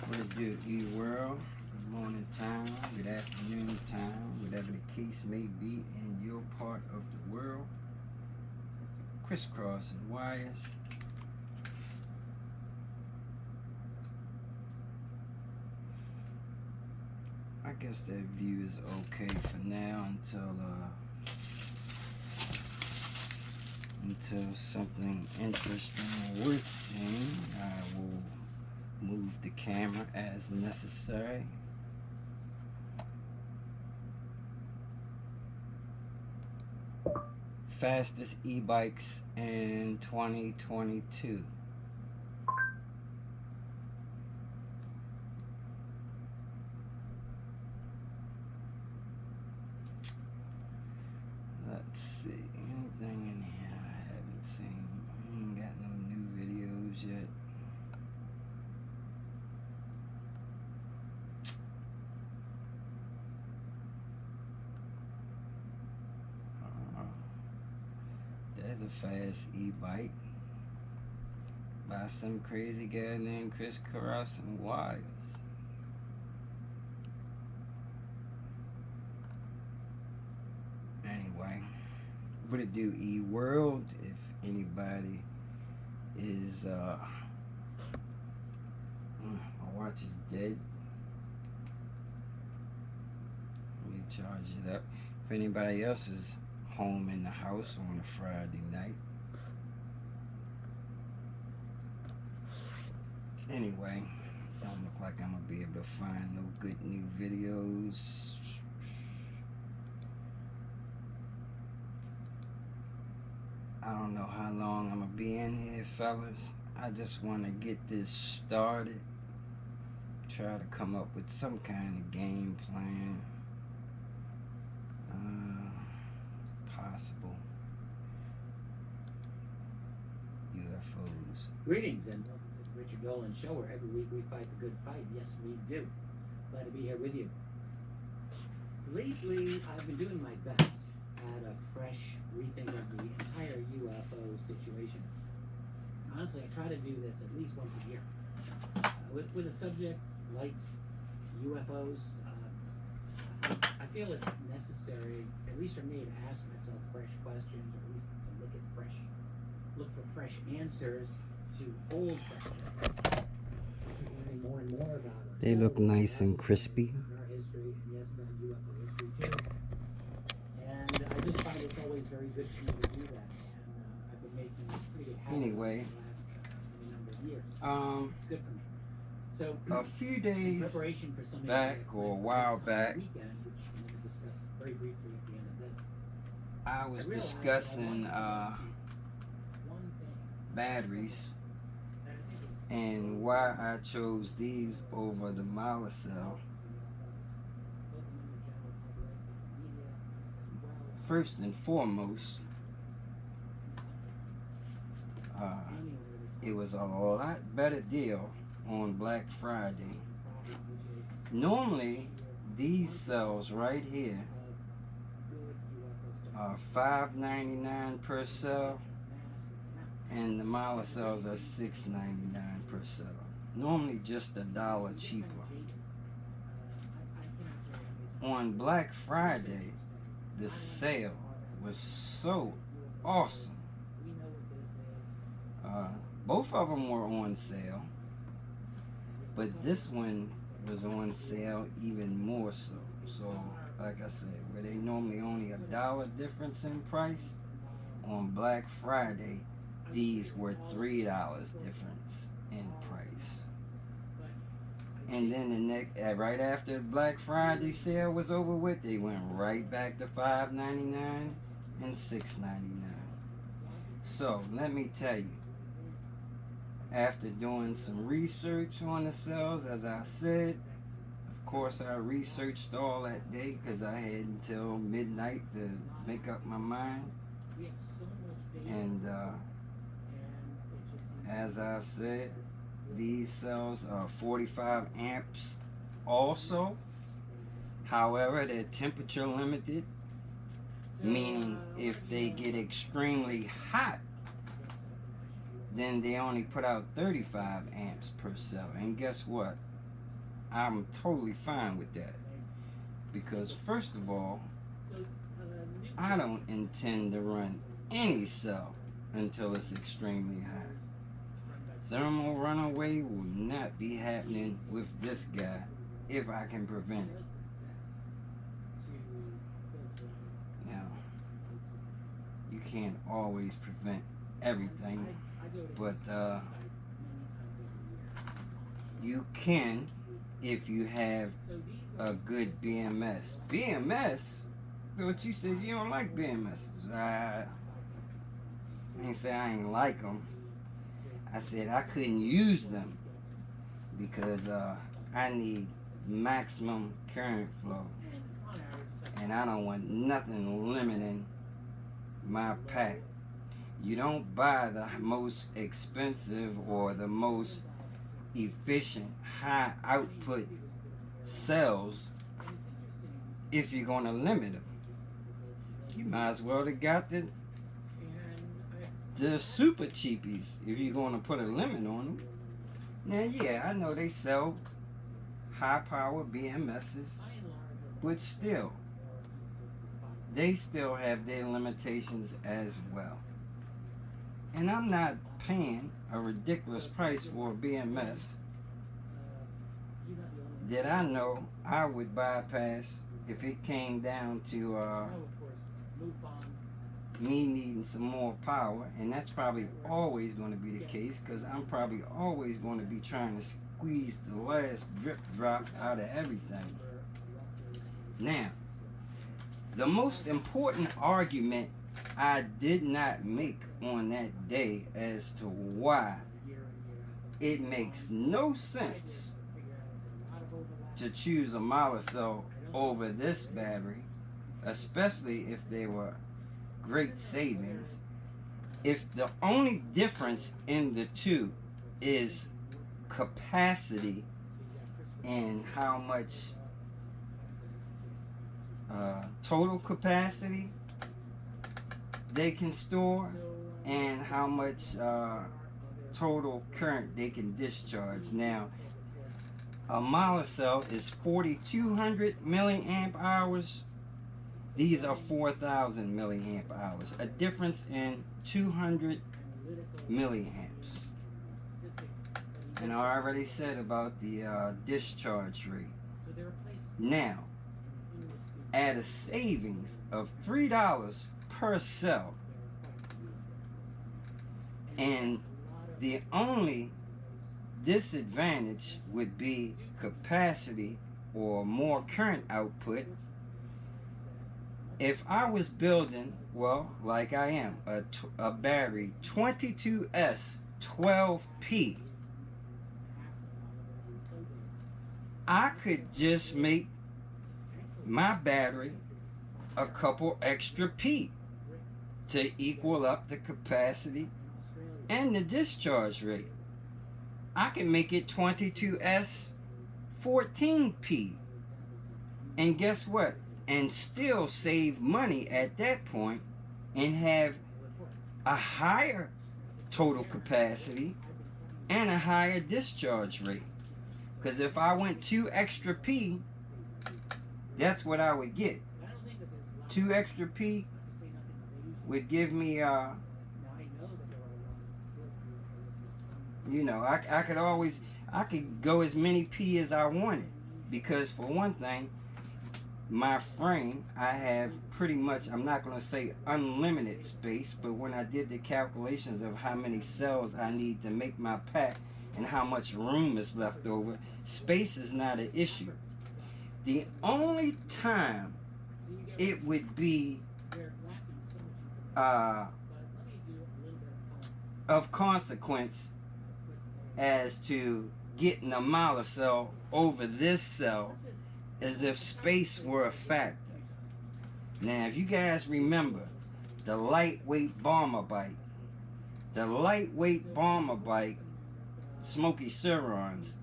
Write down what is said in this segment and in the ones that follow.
What it do, E-World? Good morning time, good afternoon time, whatever the case may be in your part of the world. Crisscrossing wires. I guess that view is okay for now until something interesting or worth seeing. I will move the camera as necessary. Fastest e-bikes in 2022. Let's see, anything in here I haven't seen. I ain't got no new videos yet. There's a fast e-bike by some crazy guy named Crisscrossing Wires. Anyway, what it do, E-World? If anybody is my watch is dead. Let me charge it up. If anybody else is home in the house on a Friday night. Anyway, don't look like I'm gonna be able to find no good new videos. I don't know how long I'm gonna be in here, fellas. I just want to get this started. Try to come up with some kind of game plan. Possible UFOs. Greetings and welcome to the Richard Dolan Show, where every week we fight the good fight. Yes, we do. Glad to be here with you. Lately, I've been doing my best at a fresh rethink of the entire UFO situation. Honestly, I try to do this at least once a year. With a subject like UFOs, I feel it's necessary, at least for me, to ask myself fresh questions, or at least to look for fresh answers to old questions. Learning more and more about ourselves. They look nice and crispy. Our history, and yes, about UFO history too. And I just find it's always very good for me to do that. And I've been making pretty good habits Anyway, the last number of years. It's good for me. So a few days preparation for something back or a while back, weekend, which I'm going to discuss very briefly at the end of this. I was discussing batteries and why I chose these over the Molicell. First and foremost, it was a lot better deal on Black Friday. Normally, these cells right here are $5.99 per cell, and the Molicels are $6.99 per cell. Normally just $1 cheaper. On Black Friday, the sale was so awesome. Both of them were on sale, but this one was on sale even more so. So, like I said, where they normally only $1 difference in price, on Black Friday, these were $3 difference in price. And then right after the Black Friday sale was over with, they went right back to $5.99 and $6.99. So, let me tell you, after doing some research on the cells, as I said, of course I researched all that day because I had until midnight to make up my mind. And as I said, these cells are 45 amps also. However, they're temperature limited, meaning if they get extremely hot, then they only put out 35 amps per cell. And guess what? I'm totally fine with that. Because first of all, I don't intend to run any cell until it's extremely high. Thermal runaway will not be happening with this guy if I can prevent it. Now, you can't always prevent everything, but you can if you have a good BMS. BMS? What you said you don't like BMSs. I ain't say I ain't like them. I said I couldn't use them because I need maximum current flow, and I don't want nothing limiting my pack. You don't buy the most expensive or the most efficient high output cells if you're going to limit them. You might as well have got the super cheapies if you're going to put a limit on them. Now, yeah, I know they sell high power BMSs, but still, they still have their limitations as well. And I'm not paying a ridiculous price for a BMS that I know I would bypass if it came down to me needing some more power, and that's probably always going to be the case because I'm probably always going to be trying to squeeze the last drip drop out of everything. Now, the most important argument I did not make on that day as to why it makes no sense to choose a Molicell over this battery, especially if they were great savings, if the only difference in the two is capacity and how much total capacity they can store and how much total current they can discharge. Now, a Molicell is 4,200 milliamp hours. These are 4,000 milliamp hours. A difference in 200 milliamps. And I already said about the discharge rate. Now, at a savings of $3 per cell, and the only disadvantage would be capacity or more current output. If I was building, well, like I am, a battery 22S 12P, I could just make my battery a couple extra P to equal up the capacity and the discharge rate. I can make it 22S 14P. And guess what? And still save money at that point and have a higher total capacity and a higher discharge rate. Because if I went 2 extra P, that's what I would get. 2 extra P would give me, you know, I could go as many P as I wanted. Because for one thing, my frame, I have pretty much, I'm not going to say unlimited space, but when I did the calculations of how many cells I need to make my pack and how much room is left over, space is not an issue. The only time it would be of consequence as to getting a Molicell over this cell as if space were a factor. Now, if you guys remember the lightweight bomber bike, Smoky Surons,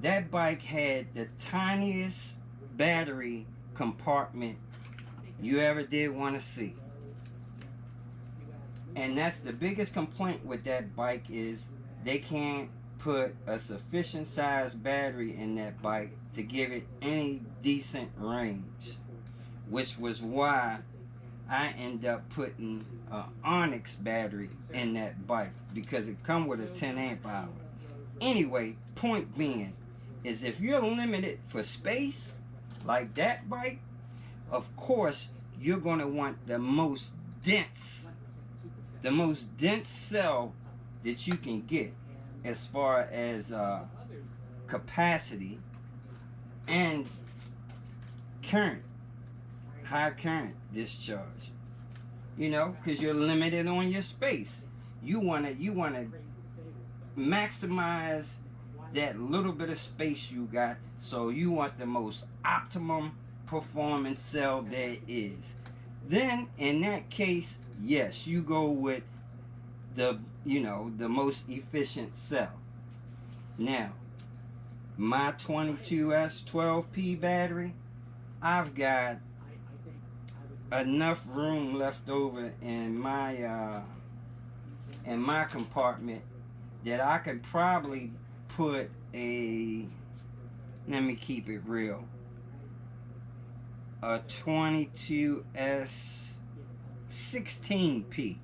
that bike had the tiniest battery compartment you ever did want to see. And that's the biggest complaint with that bike is they can't put a sufficient size battery in that bike to give it any decent range, which was why I end up putting an Onyx battery in that bike, because it come with a 10 amp hour. Anyway, point being is if you're limited for space like that bike, of course you're going to want the most dense cell that you can get as far as capacity and current, high current discharge. You know, because you're limited on your space. You want to maximize that little bit of space you got, so you want the most optimum performance cell there is. Then in that case, yes, you go with the most efficient cell. Now, my 22S 12P battery, I've got enough room left over in my compartment that I could probably put a, let me keep it real, a 22S 16P.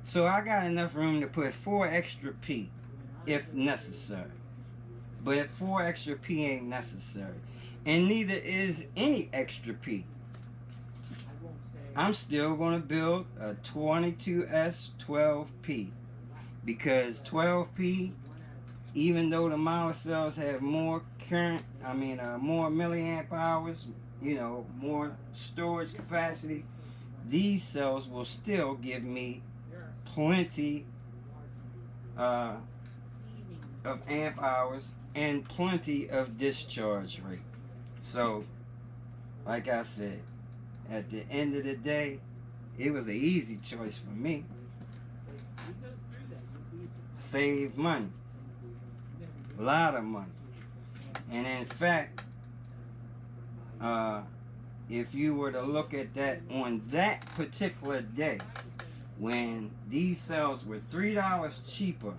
So I got enough room to put 4 extra P if necessary. But 4 extra P ain't necessary. And neither is any extra P. I'm still going to build a 22S 12P, because 12P, even though the Molicels have more current, more milliamp hours, more storage capacity, these cells will still give me plenty of amp hours and plenty of discharge rate. So, like I said, at the end of the day, it was an easy choice for me. Save money. A lot of money. And in fact, if you were to look at that on that particular day, when these cells were $3 cheaper,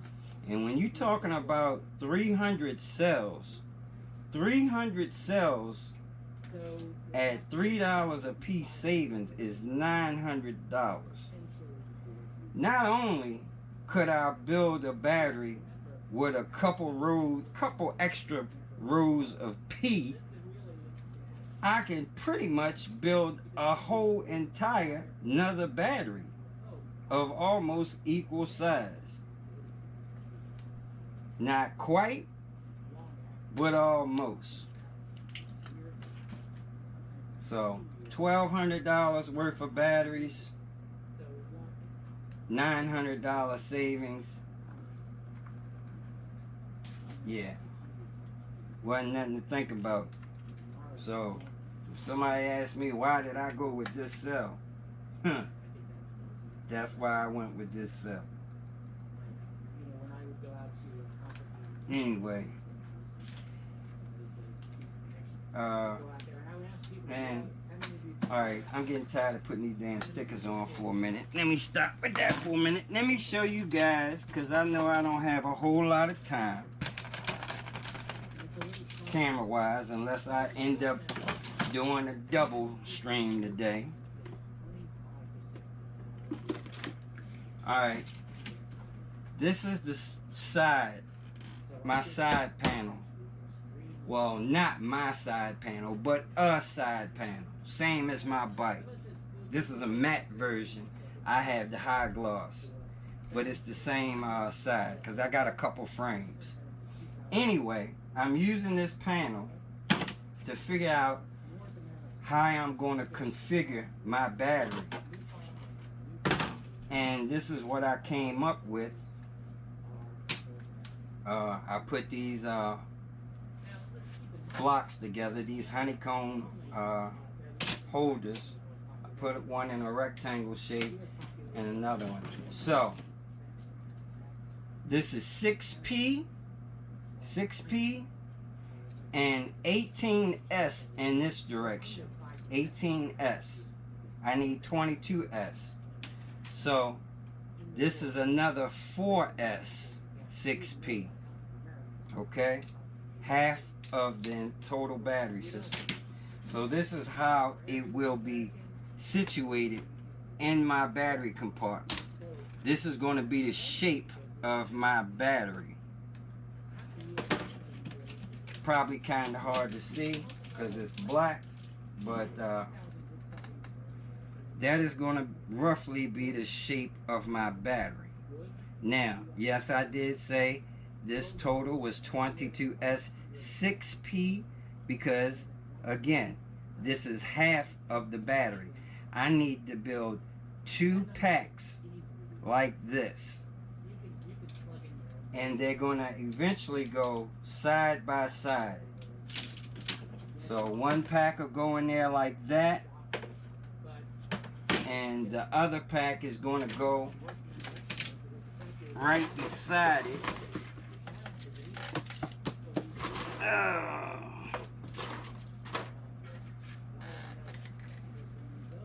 and when you're talking about 300 cells at $3 a piece savings is $900. Not only could I build a battery with a couple extra rows of P, I can pretty much build a whole entire another battery of almost equal size. Not quite, but almost. So $1,200 worth of batteries, $900 savings. Yeah, wasn't nothing to think about. So if somebody asks me why did I go with this cell, that's why I went with this cell. Anyway, and alright, I'm getting tired of putting these damn stickers on for a minute. Let me stop with that for a minute. Let me show you guys, because I know I don't have a whole lot of time camera wise, unless I end up doing a double stream today. Alright, this is the side, my side panel. Well, not my side panel, but a side panel. Same as my bike. This is a matte version. I have the high gloss, but it's the same side, because I got a couple frames. Anyway, I'm using this panel to figure out how I'm going to configure my battery. And this is what I came up with. I put these blocks together, these honeycomb holders. I put one in a rectangle shape and another one. So this is 6P and 18S in this direction. 18S. I need 22S. So this is another 4S 6P. Okay? Half of the total battery system. So this is how it will be situated in my battery compartment. This is going to be the shape of my battery. Probably kind of hard to see because it's black, but that is going to roughly be the shape of my battery. Now, yes, I did say this total was 22S6P because, again, this is half of the battery. I need to build 2 packs like this. And they're going to eventually go side by side. So 1 pack will go in there like that. And the other pack is going to go right beside it.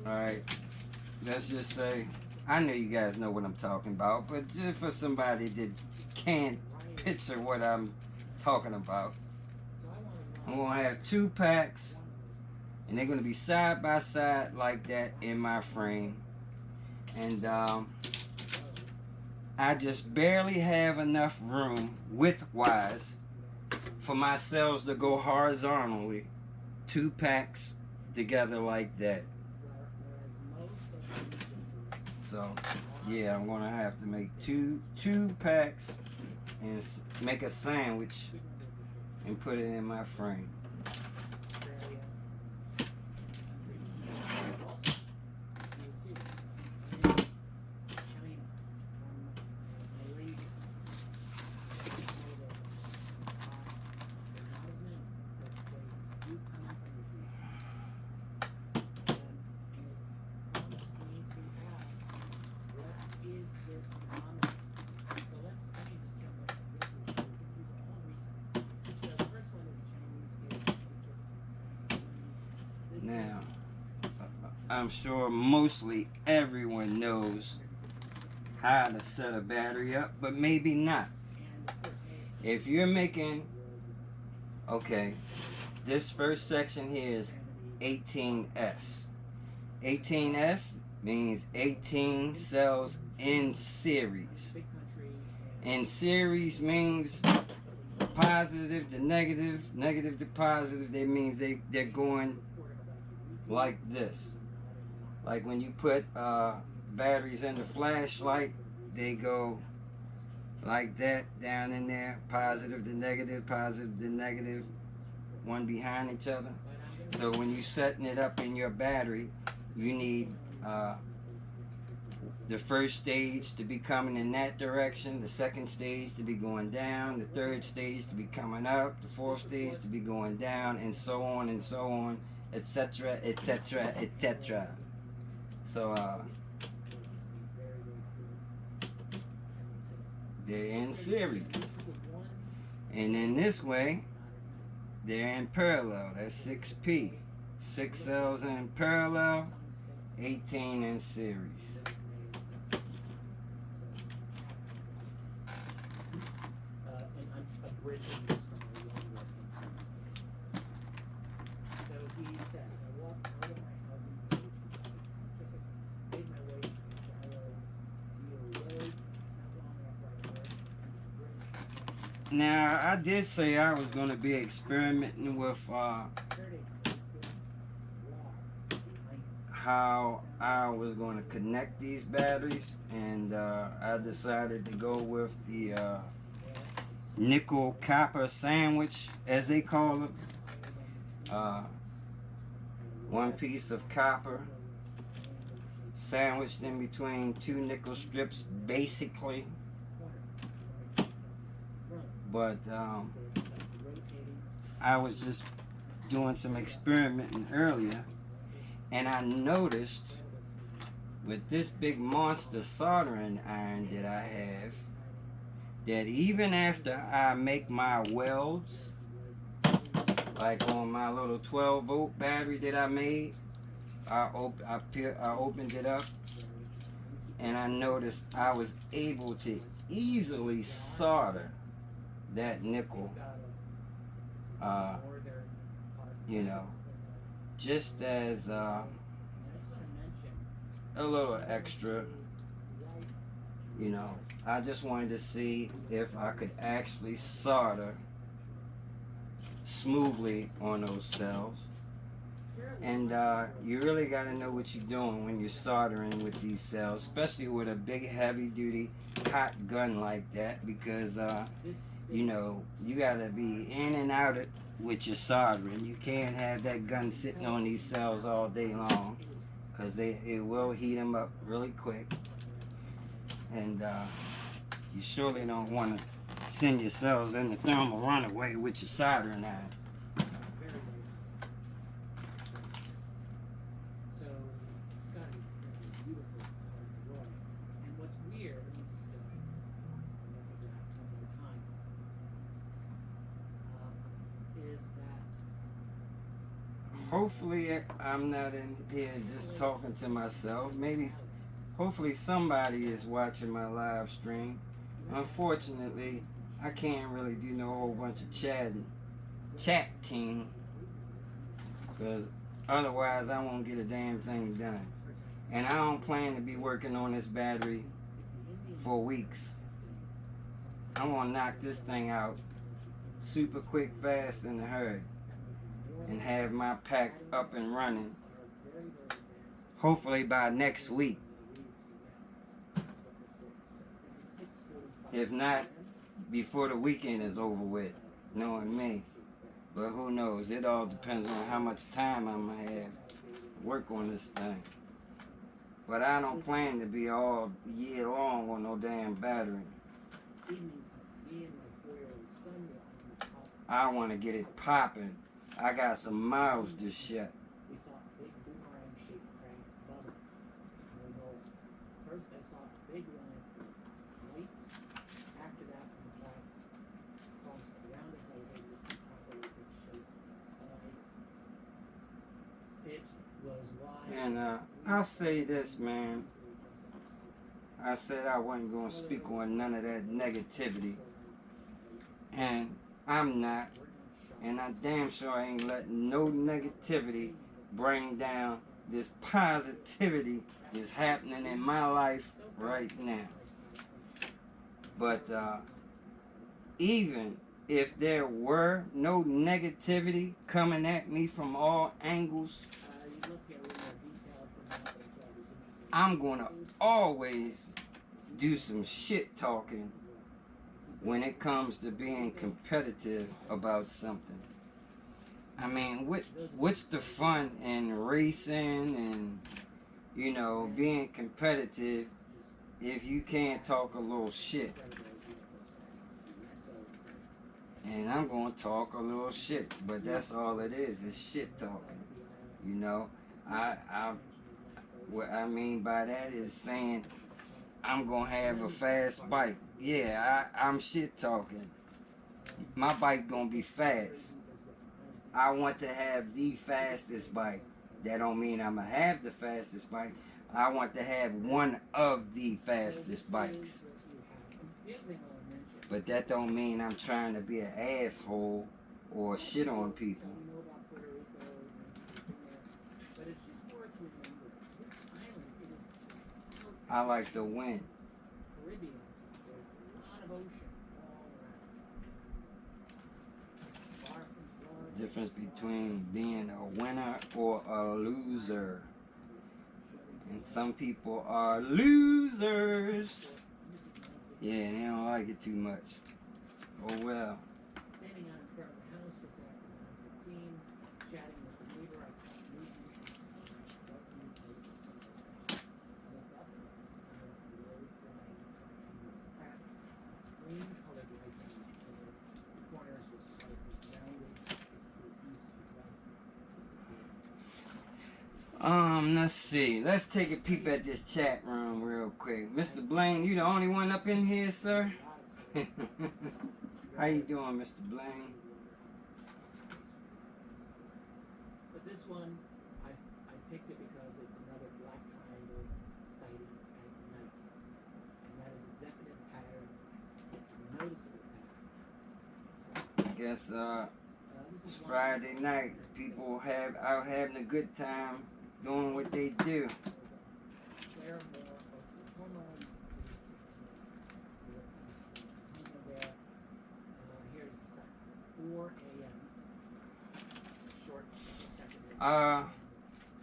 Alright, let's just say, I know you guys know what I'm talking about, but just for somebody that can't picture what I'm talking about, I'm going to have 2 packs, and they're going to be side by side like that in my frame. And I just barely have enough room width-wise for my cells to go horizontally. 2 packs together like that. So, yeah, I'm going to have to make two packs and make a sandwich and put it in my frame. Now, I'm sure mostly everyone knows how to set a battery up, but maybe not. If you're making, okay, this first section here is 18S. 18S means 18 cells in series. In series means positive to negative, negative to positive. That means they're going like this. Like when you put batteries in the flashlight, they go like that down in there, positive to negative, one behind each other. So when you're setting it up in your battery, you need the first stage to be coming in that direction, the second stage to be going down, the third stage to be coming up, the fourth stage to be going down, and so on, etc., etc., etc. So they're in series, and in this way they're in parallel. That's 6P, 6 cells in parallel, 18 in series. Now, I did say I was going to be experimenting with how I was going to connect these batteries, and I decided to go with the nickel copper sandwich, as they call it. 1 piece of copper sandwiched in between 2 nickel strips, basically. But I was just doing some experimenting earlier, and I noticed with this big monster soldering iron that I have, that even after I make my welds, like on my little 12-volt battery that I made, I opened it up, and I noticed I was able to easily solder that nickel, you know, just as a little extra, you know. I just wanted to see if I could actually solder smoothly on those cells. And you really got to know what you're doing when you're soldering with these cells, especially with a big heavy duty hot gun like that, because you know, you got to be in and out with your soldering. You can't have that gun sitting on these cells all day long, because it will heat them up really quick. And you surely don't want to send your cells in the thermal runaway with your soldering iron. Hopefully I'm not in here just talking to myself. Maybe, hopefully somebody is watching my live stream. Unfortunately, I can't really do no whole bunch of chatting, because otherwise I won't get a damn thing done. And I don't plan to be working on this battery for weeks. I'm gonna knock this thing out super quick, fast, in a hurry, and have my pack up and running hopefully by next week. If not, before the weekend is over with, knowing me. But who knows? It all depends on how much time I'm going to have to work on this thing. But I don't plan to be all year long on no damn battery. I want to get it popping. I got some miles to shut. And I'll say this, man. I said I wasn't going to speak on none of that negativity. And I'm not. And I damn sure ain't letting no negativity bring down this positivity that's happening in my life right now. But even if there were no negativity coming at me from all angles, I'm going to always do some shit talking when it comes to being competitive about something. I mean, what's the fun in racing and, you know, being competitive if you can't talk a little shit? And I'm going to talk a little shit, but that's all it is shit talking. You know, what I mean by that is saying I'm going to have a fast bike. Yeah, I'm shit talking. My bike going to be fast. I want to have the fastest bike. That don't mean I'm going to have the fastest bike. I want to have one of the fastest bikes. But that don't mean I'm trying to be an asshole or shit on people. I like to win. Difference between being a winner or a loser. And some people are losers. Yeah, they don't like it too much. Oh well. Let's see. Let's take a peep at this chat room real quick. Mr. Blaine, you the only one up in here, sir? How you doing, Mr. Blaine? But this one, I picked it because it's another black triangle sighting at night. And that is a definite pattern guess it's Friday night. People out having a good time doing what they do.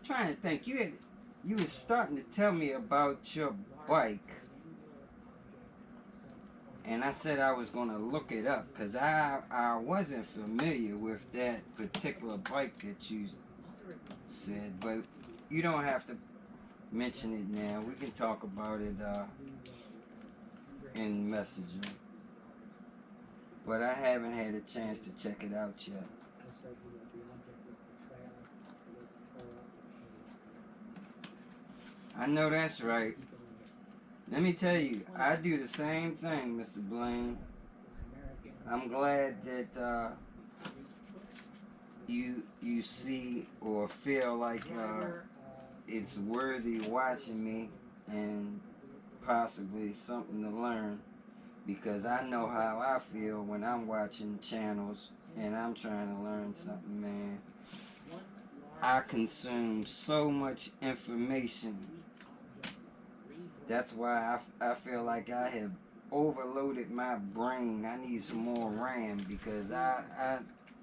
Trying to think. You was starting to tell me about your bike. And I said I was going to look it up because I wasn't familiar with that particular bike that you said. But you don't have to mention it now. We can talk about it in Messenger. But I haven't had a chance to check it out yet. I know that's right. Let me tell you, I do the same thing, Mr. Blaine. I'm glad that you see or feel like it's worthy watching me and possibly something to learn, because I know how I feel when I'm watching channels and I'm trying to learn something, man. I consume so much information. That's why I feel like I have overloaded my brain. I need some more RAM because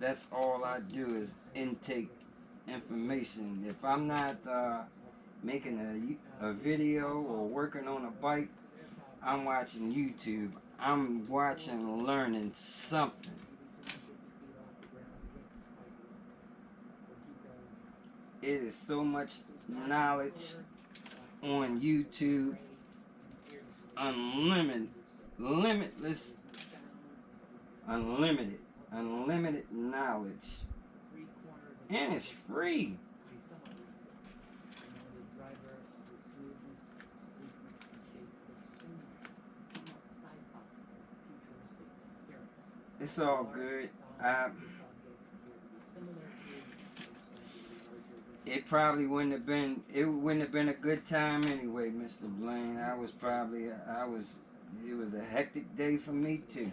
that's all I do is intake information. If I'm not making a video or working on a bike, I'm watching YouTube. I'm watching, learning something. It is so much knowledge on YouTube. Unlimited knowledge, and it's free. It's all good. It probably wouldn't have been a good time anyway, Mr. Blaine. It was a hectic day for me too.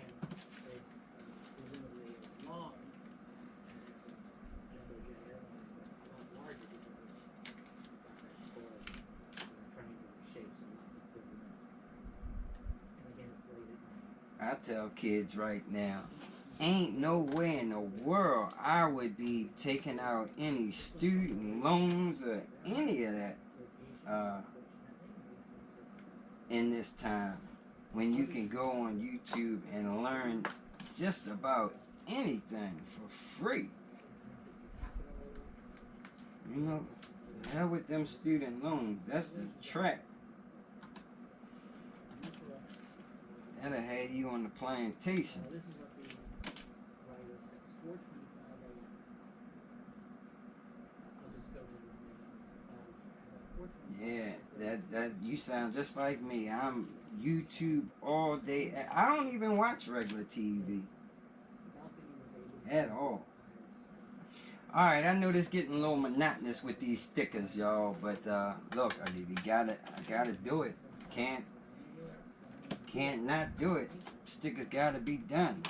I tell kids right now, ain't no way in the world I would be taking out any student loans or any of that in this time, when you can go on YouTube and learn just about anything for free. You know, hell with them student loans. That's the trap. That'll have you on the plantation. Yeah, that you sound just like me. I'm YouTube all day. I don't even watch regular TV at all. Alright, I know this getting a little monotonous with these stickers, y'all, but look, I gotta do it. Can't not do it. Stickers gotta be done.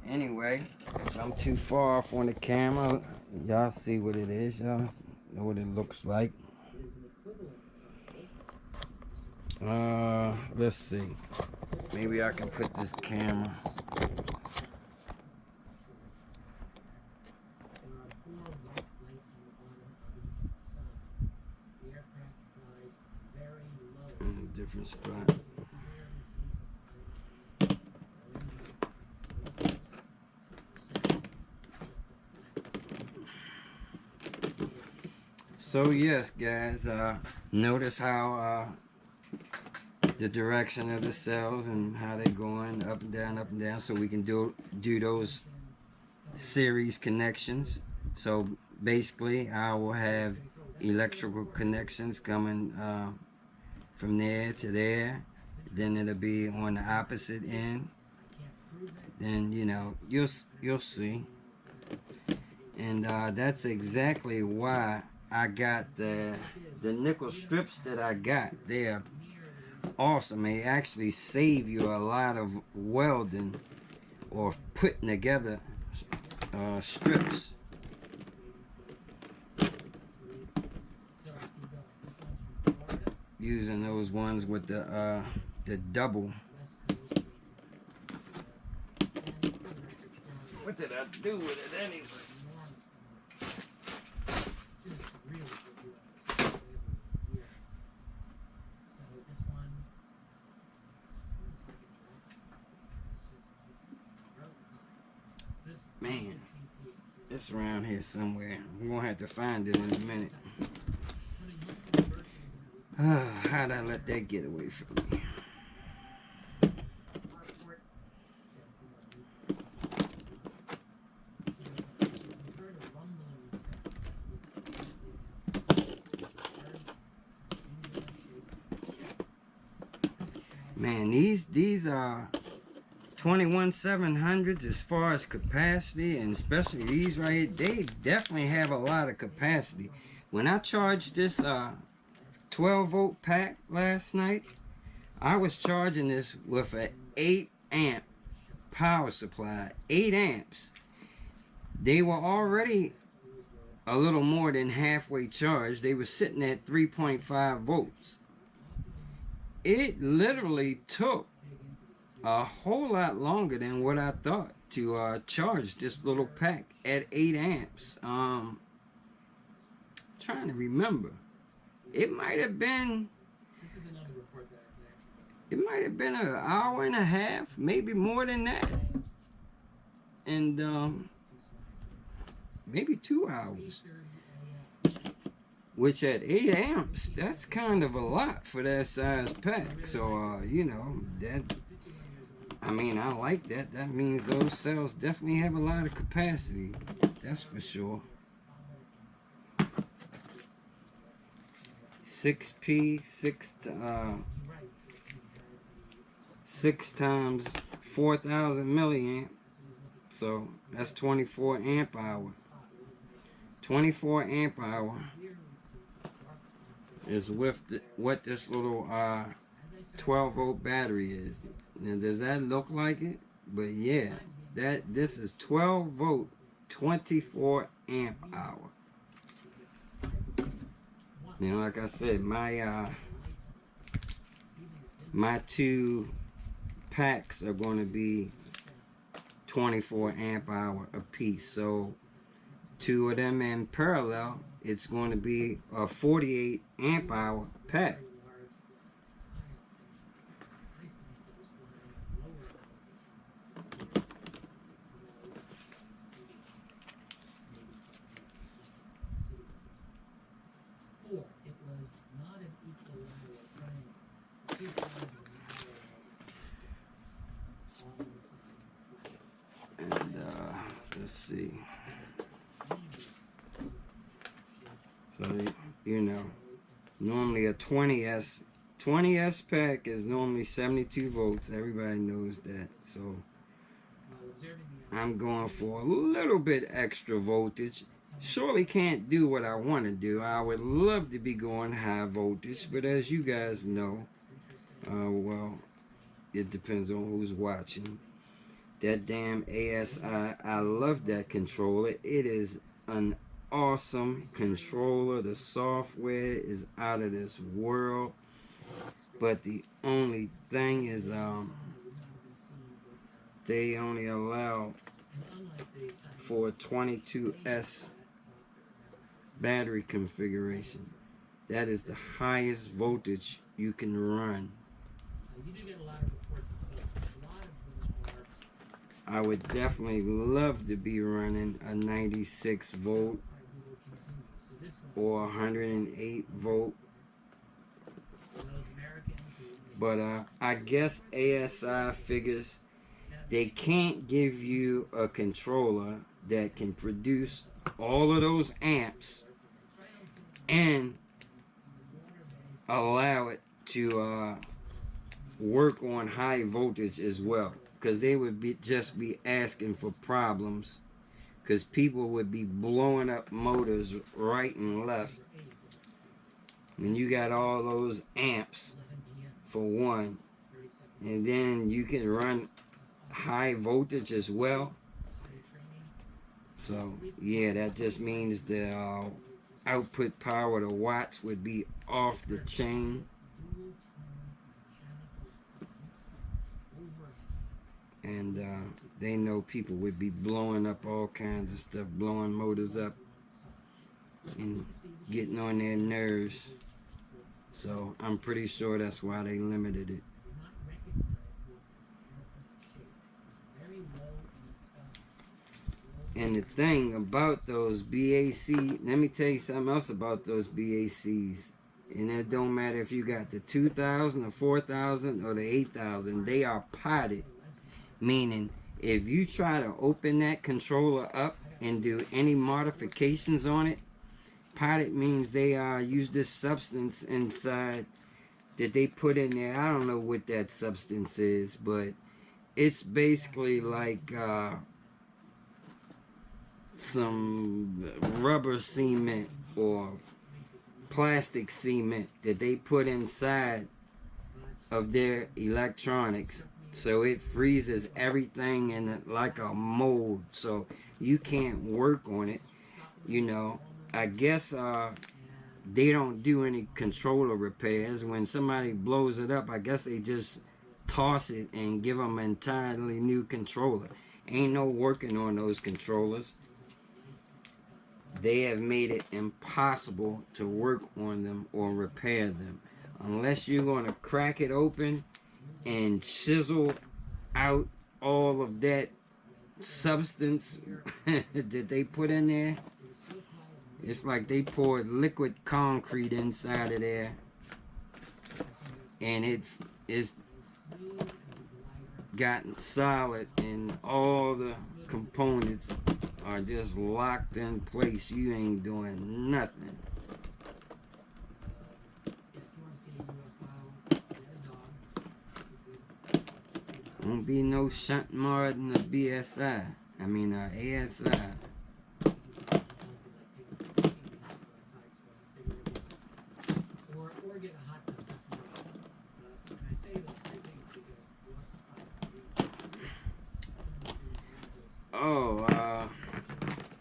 Anyway, if I'm too far off on the camera, y'all see what it is, y'all know what it looks like. Let's see. Maybe I can put this camera. Different spot. So yes, guys, notice how the direction of the cells and how they're going up and down, so we can do those series connections. So basically I will have electrical connections coming from there to there, then it'll be on the opposite end. Then you'll see, and that's exactly why I got the nickel strips that I got. They're awesome. They actually save you a lot of welding or putting together strips. Using those ones with the double. What did I do with it anyway? Man, it's around here somewhere. We're gonna have to find it in a minute. How'd I let that get away from me? Man, these are 21700s as far as capacity, and especially these right here, they definitely have a lot of capacity. When I charged this 12 volt pack last night, I was charging this with an 8 amp power supply. 8 amps. They were already a little more than halfway charged. They were sitting at 3.5 volts. It literally took a whole lot longer than what I thought to charge this little pack at 8 amps. Trying to remember. It might have been an hour and a half, maybe more than that. And maybe 2 hours. Which at 8 amps, that's kind of a lot for that size pack. So, you know, I mean, I like that. That means those cells definitely have a lot of capacity. That's for sure. 6P, 6 times 4,000 milliamp. So that's 24 amp hour. 24 amp hour is with what this little 12 volt battery is. Now, does that look like it? But yeah, this is 12 volt, 24 amp hour. You know, like I said, my 2 packs are going to be 24 amp hour a piece. So 2 of them in parallel, it's going to be a 48 amp hour pack. And let's see. So, you know, normally a 20S pack is normally 72 volts. Everybody knows that. So I'm going for a little bit extra voltage. Surely can't do what I want to do. I would love to be going high voltage, but as you guys know, well, it depends on who's watching. That damn ASI, I love that controller. It is an awesome controller. The software is out of this world. But the only thing is, they only allow for a 22S battery configuration. That is the highest voltage you can run. I would definitely love to be running a 96 volt or 108 volt. But I guess ASI figures they can't give you a controller that can produce all of those amps and allow it to work on high voltage as well, because they would just be asking for problems, because people would be blowing up motors right and left when you got all those amps for one, and then you can run high voltage as well. So yeah, that just means the output power, the watts, would be off the chain. And they know people would be blowing up all kinds of stuff, blowing motors up and getting on their nerves. So I'm pretty sure that's why they limited it. And the thing about those BAC, let me tell you something else about those BACs. And it don't matter if you got the 2000 or 4000 or the 8000, they are potted. Meaning, if you try to open that controller up and do any modifications on it, potted means they use this substance inside that they put in there. I don't know what that substance is, but it's basically like some rubber cement or plastic cement that they put inside of their electronics, so it freezes everything in like a mold, so you can't work on it. You know, I guess they don't do any controller repairs. When somebody blows it up, I guess they just toss it and give them an entirely new controller. Ain't no working on those controllers. They have made it impossible to work on them or repair them. Unless you're going to crack it open and chisel out all of that substance that they put in there. It's like they poured liquid concrete inside of there, and it's gotten solid, and all the components are just locked in place. You ain't doing nothing. Won't be no shunting more than the BSI. I mean ASI.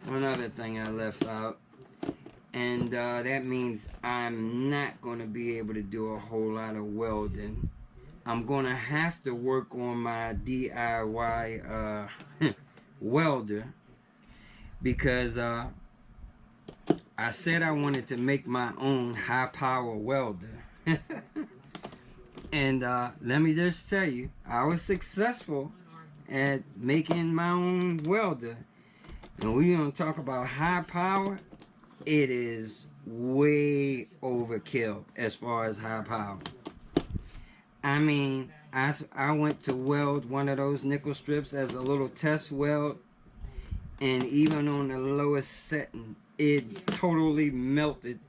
One other thing I left out, and that means I'm not going to be able to do a whole lot of welding. I'm going to have to work on my DIY welder, because I said I wanted to make my own high power welder. And let me just tell you, I was successful at making my own welder. And we're going to talk about high power. It is way overkill as far as high power. I mean, I went to weld one of those nickel strips as a little test weld, and even on the lowest setting, it totally melted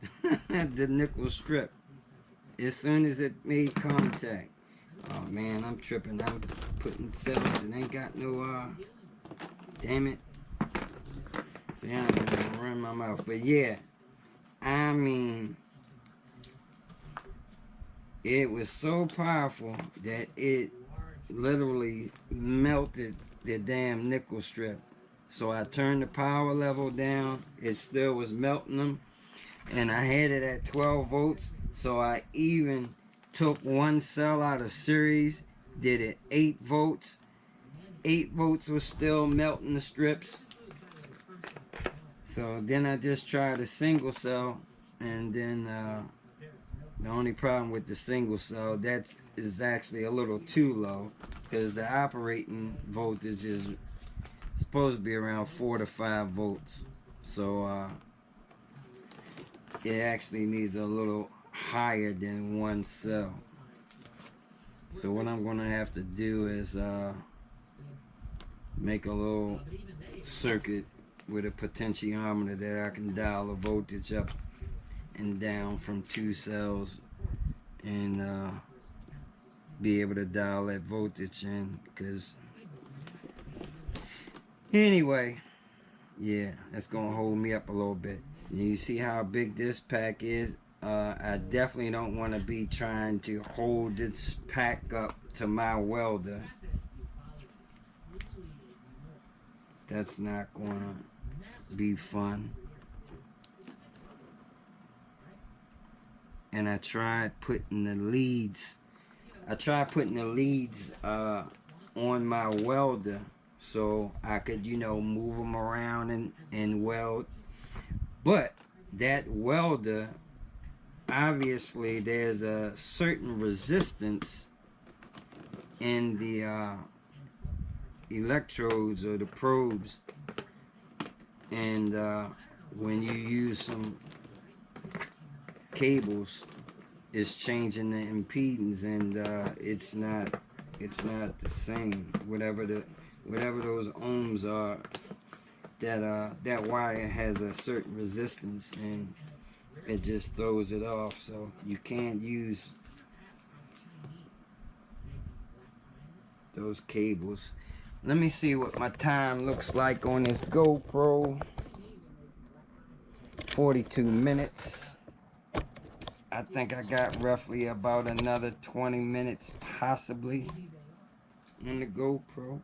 the nickel strip as soon as it made contact. Oh man, I'm tripping. I'm putting cells that ain't got no, damn it. See, I'm gonna run my mouth. But yeah, I mean, it was so powerful that it literally melted the damn nickel strip. So I turned the power level down. It still was melting them. And I had it at 12 volts. So I even took one cell out of series, did it 8 volts. 8 volts was still melting the strips. So then I just tried a single cell, and then the only problem with the single cell, that is actually a little too low, because the operating voltage is supposed to be around 4 to 5 volts. So it actually needs a little higher than one cell. So what I'm going to have to do is make a little circuit with a potentiometer that I can dial the voltage up and down from 2 cells, and be able to dial that voltage in. Because anyway, yeah, that's gonna hold me up a little bit. And you see how big this pack is? I definitely don't want to be trying to hold this pack up to my welder. That's not going to be fun. And I tried putting the leads. On my welder so I could, move them around and weld. But that welder, obviously, there's a certain resistance in the electrodes or the probes, and when you use some cables, it's changing the impedance, and it's not the same. Whatever those ohms are, that wire has a certain resistance, and it just throws it off. So you can't use those cables. Let me see what my time looks like on this GoPro. 42 minutes. I think I got roughly about another 20 minutes possibly on the GoPro.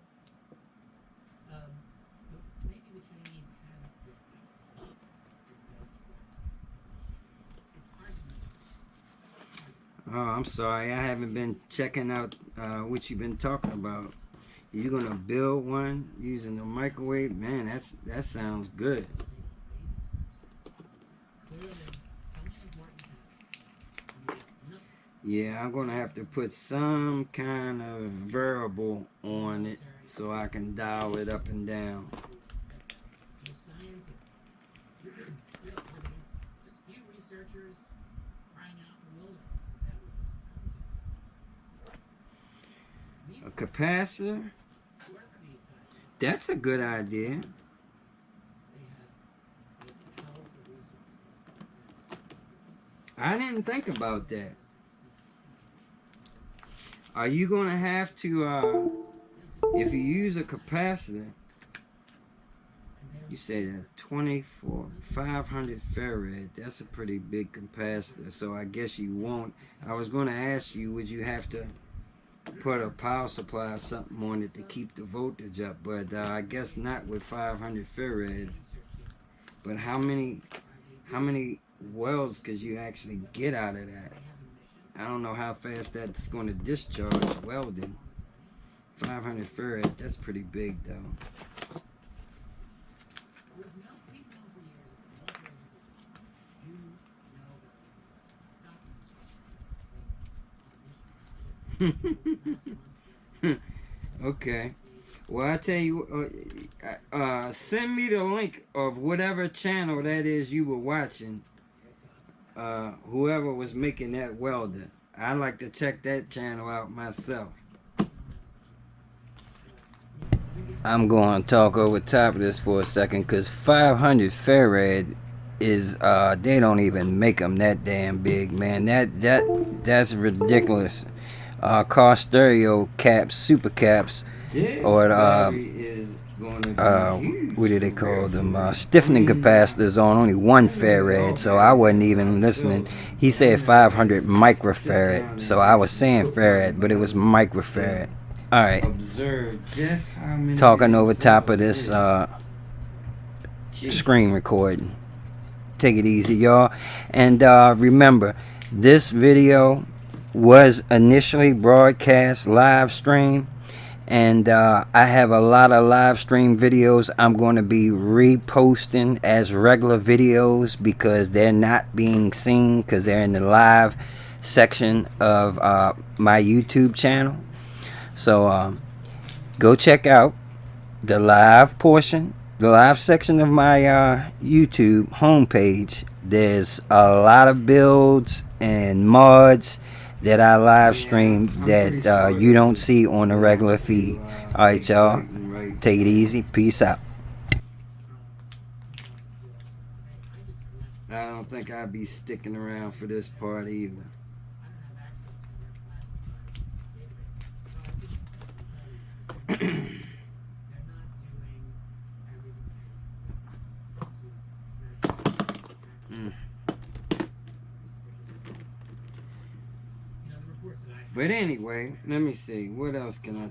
Oh, I'm sorry. I haven't been checking out what you've been talking about. You're gonna build one using the microwave? Man, that sounds good. Yeah, I'm gonna have to put some kind of variable on it so I can dial it up and down. A capacitor? That's a good idea. I didn't think about that. Are you going to have to, if you use a capacitor, you say that 500 farad, that's a pretty big capacitor, so I guess you won't. I was going to ask you, would you have to put a power supply or something on it to keep the voltage up, but I guess not with 500 farads. But how many welds could you actually get out of that? I don't know how fast that's going to discharge welding. 500 farad, that's pretty big though. Okay. Well, I tell you, send me the link of whatever channel that is you were watching. Whoever was making that welder. I'd like to check that channel out myself. I'm going to talk over top of this for a second, because 500 farad is, they don't even make them that damn big, man. That's ridiculous. Car stereo caps, super caps, or what do they call them? Stiffening capacitors on only 1 farad, so I wasn't even listening. He said 500 microfarad, so I was saying farad, but it was microfarad. All right. Talking over top of this screen recording. Take it easy, y'all. And remember, this video was initially broadcast live stream, and I have a lot of live stream videos I'm going to be reposting as regular videos because they're not being seen because they're in the live section of my YouTube channel. So go check out the live portion, the live section of my YouTube homepage. There's a lot of builds and mods that I live stream that you don't see on the regular feed. Alright, y'all, take it easy. Peace out. I don't think I'll be sticking around for this part either. But anyway, let me see. What else can I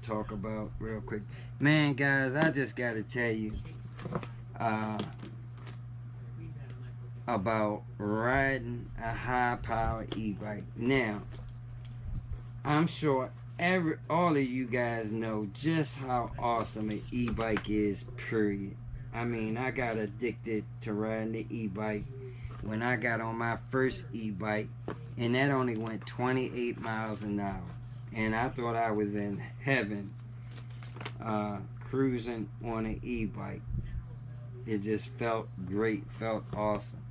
talk about real quick? Man, guys, I just got to tell you about riding a high-powered e-bike. Now, I'm sure all of you guys know just how awesome an e-bike is, period. I mean, I got addicted to riding the e-bike when I got on my first e-bike, and that only went 28 miles an hour. And I thought I was in heaven cruising on an e-bike. It just felt great, felt awesome.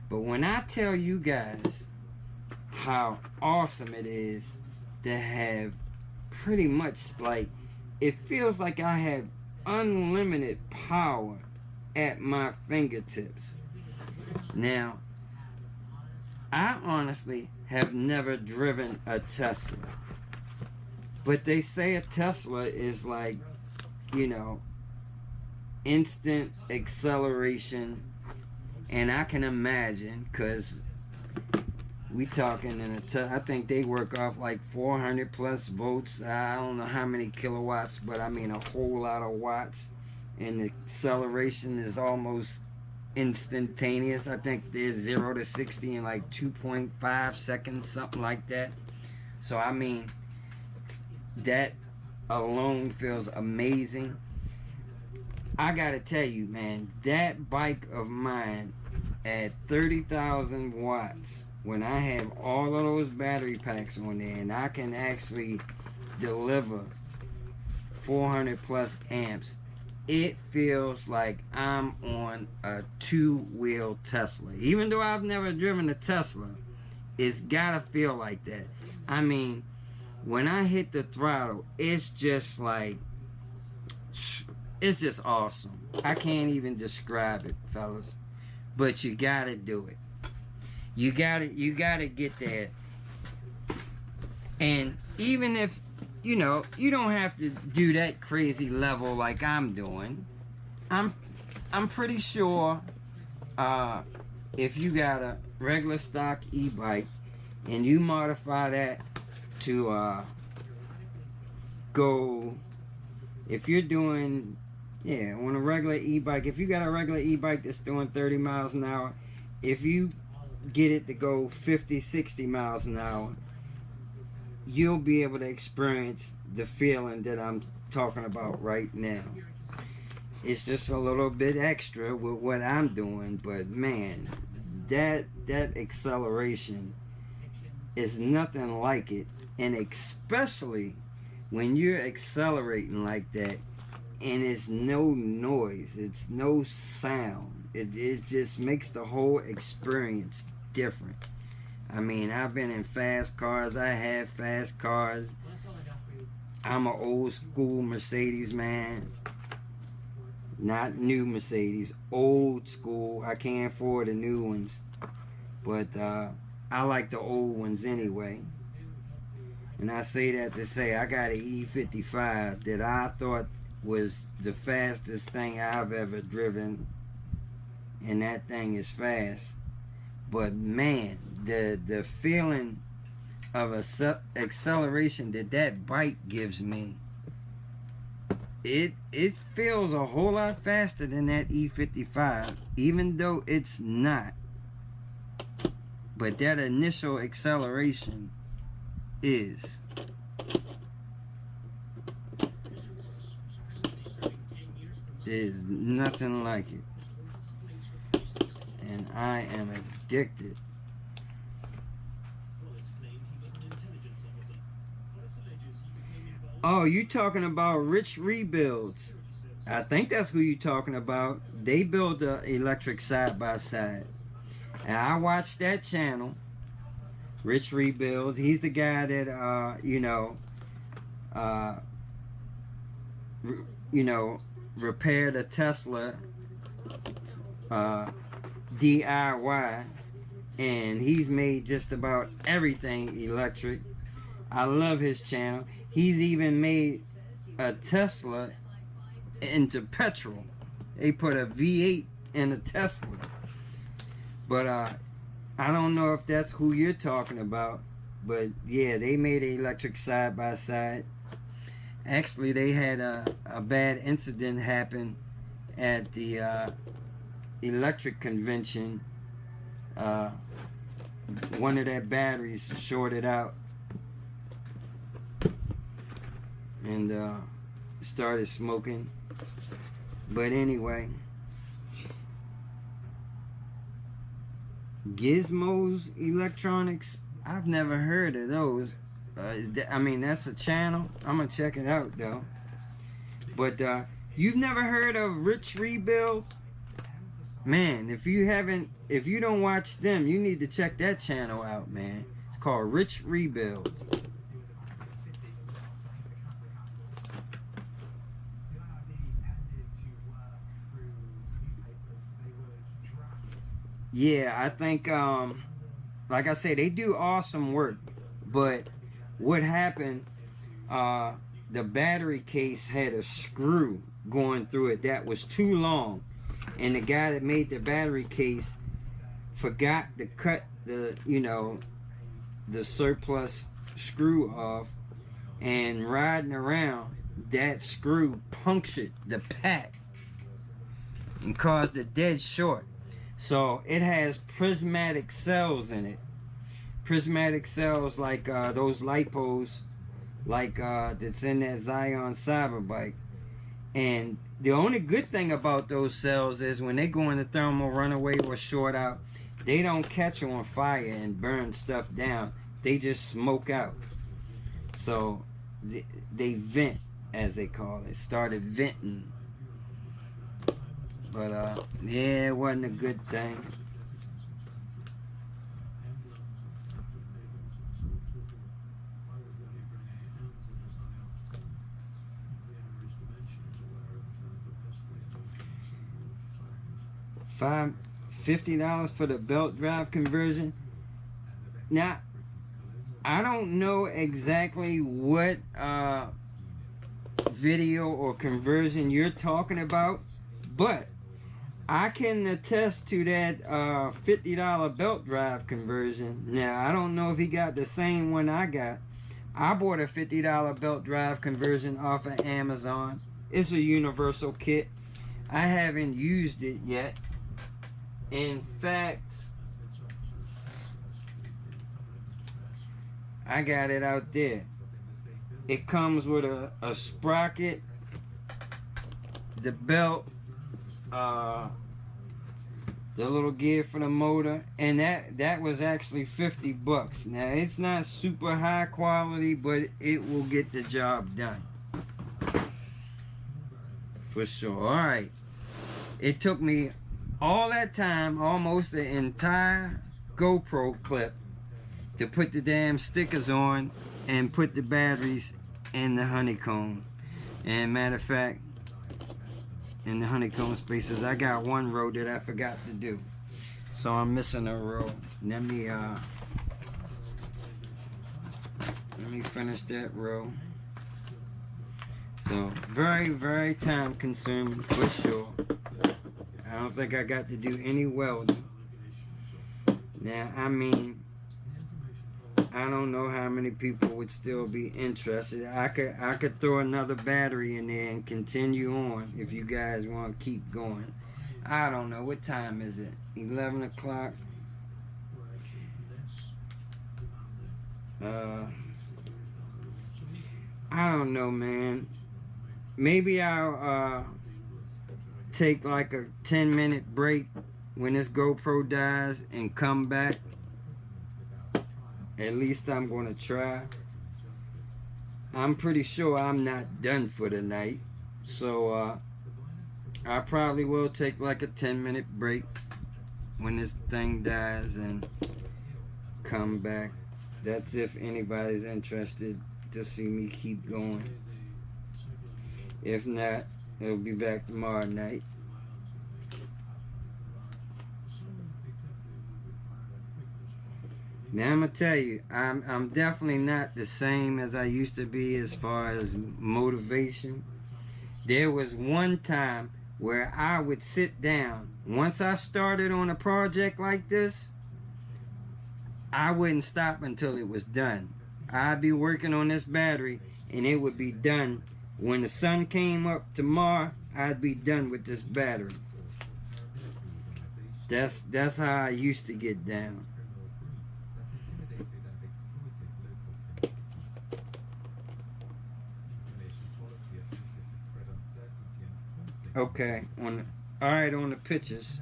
But when I tell you guys how awesome it is to have pretty much like, it feels like I have unlimited power at my fingertips. Now, I honestly have never driven a Tesla, but they say a Tesla is like, you know, instant acceleration, and I can imagine, because we talking in I think they work off like 400 plus volts. I don't know how many kilowatts, but I mean a whole lot of watts, and the acceleration is almost instantaneous. I think there's 0 to 60 in like 2.5 seconds, something like that. So I mean, that alone feels amazing. I gotta tell you, man, that bike of mine at 30,000 watts, when I have all of those battery packs on there, and I can actually deliver 400 plus amps, it feels like I'm on a two-wheel Tesla. Even though I've never driven a Tesla, it's gotta feel like that. I mean, when I hit the throttle, it's just like, it's just awesome. I can't even describe it, fellas. But you gotta do it. You gotta get there. And even if, you know, you don't have to do that crazy level like I'm doing. I'm pretty sure if you got a regular stock e-bike and you modify that to go, if you're doing, yeah, on a regular e-bike, if you got a regular e-bike that's doing 30 miles an hour, if you get it to go 50, 60 miles an hour, you'll be able to experience the feeling that I'm talking about right now. It's just a little bit extra with what I'm doing, but man, that acceleration is nothing like it. And especially when you're accelerating like that, and it's no noise, it's no sound, it just makes the whole experience different. I mean, I've been in fast cars, I have fast cars. I'm an old school Mercedes man, not new Mercedes, old school. I can't afford the new ones, but I like the old ones anyway. And I say that to say I got an E55 that I thought was the fastest thing I've ever driven, and that thing is fast. But man, the feeling of acceleration that bike gives me, it feels a whole lot faster than that E55, even though it's not. But that initial acceleration is. There's nothing like it. And I am addicted. Oh, you talking about Rich Rebuilds. I think that's who you talking about. They build the electric side-by-side. And I watched that channel, Rich Rebuilds. He's the guy that, repaired a Tesla DIY, and he's made just about everything electric. I love his channel. He's even made a Tesla into petrol. They put a V8 in a Tesla. But I don't know if that's who you're talking about, But yeah, they made an electric side by side. Actually, they had a bad incident happen at the electric convention. One of their batteries shorted out and started smoking. But anyway, Gizmos Electronics, I've never heard of those. I mean, that's a channel. I'm gonna check it out though. But you've never heard of Rich Rebuild? Man, if you don't watch them, you need to check that channel out, man. It's called Rich Rebuild. Yeah, I think, like I say, they do awesome work. But what happened, the battery case had a screw going through it that was too long. And the guy that made the battery case forgot to cut the, the surplus screw off. And riding around, that screw punctured the pack and caused a dead short. So it has prismatic cells in it. Prismatic cells like those lipos, like that's in that Zion Cyberbike. And the only good thing about those cells is when they go into thermal runaway or short out, they don't catch on fire and burn stuff down. They just smoke out. So they vent, as they call it. Started venting. But yeah, it wasn't a good thing. $50 for the belt drive conversion. Now, I don't know exactly what video or conversion you're talking about, but I can attest to that $50 belt drive conversion. Now, I don't know if he got the same one I got. I bought a $50 belt drive conversion off of Amazon. It's a universal kit. I haven't used it yet. In fact, I got it out there. It comes with a sprocket, the belt, the little gear for the motor, and that was actually $50. Now it's not super high quality, but it will get the job done for sure. All right, it took me all that time, almost the entire GoPro clip, to put the damn stickers on and put the batteries in the honeycomb. And matter of fact, in the honeycomb spaces, I got one row that I forgot to do, so I'm missing a row. Let me finish that row. So very, very time consuming for sure. I don't think I got to do any welding. Now, I mean, I don't know how many people would still be interested. I could throw another battery in there and continue on if you guys want to keep going. I don't know. What time is it? 11 o'clock? I don't know, man. Maybe I'll take like a 10-minute break when this GoPro dies and come back. At least I'm gonna try. I'm pretty sure I'm not done for the night, so I probably will take like a 10-minute break when this thing dies and come back. That's if anybody's interested to see me keep going. If not, it'll be back tomorrow night. Now I'm gonna tell you, I'm definitely not the same as I used to be as far as motivation. There was one time where I would sit down. Once I started on a project like this, I wouldn't stop until it was done. I'd be working on this battery and it would be done. When the sun came up tomorrow, I'd be done with this battery. That's how I used to get down. Okay, alright, on the pictures.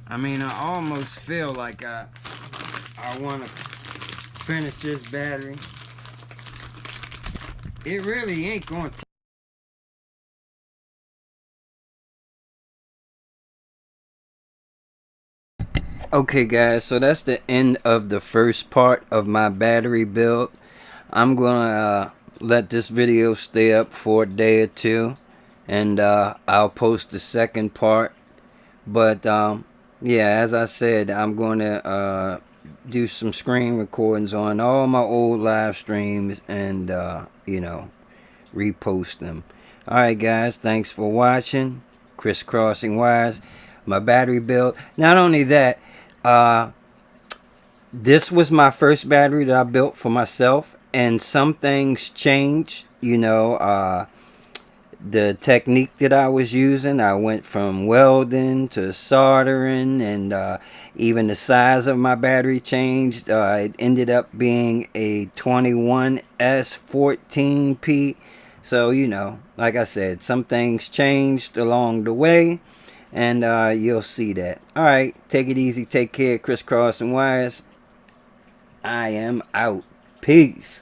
I mean, I almost feel like I want to finish this battery. It really ain't going to. Okay guys, so that's the end of the first part of my battery build. I'm gonna let this video stay up for a day or two, and I'll post the second part. But yeah, as I said, I'm gonna do some screen recordings on all my old live streams and you know, repost them. Alright guys, thanks for watching. Crisscrossing wires, my battery build. Not only that, this was my first battery that I built for myself, and some things changed. You know, the technique that I was using, I went from welding to soldering, and even the size of my battery changed. It ended up being a 21S14P. So, you know, like I said, some things changed along the way, and you'll see that. Alright, take it easy, take care, crisscrossing wires. I am out. Peace.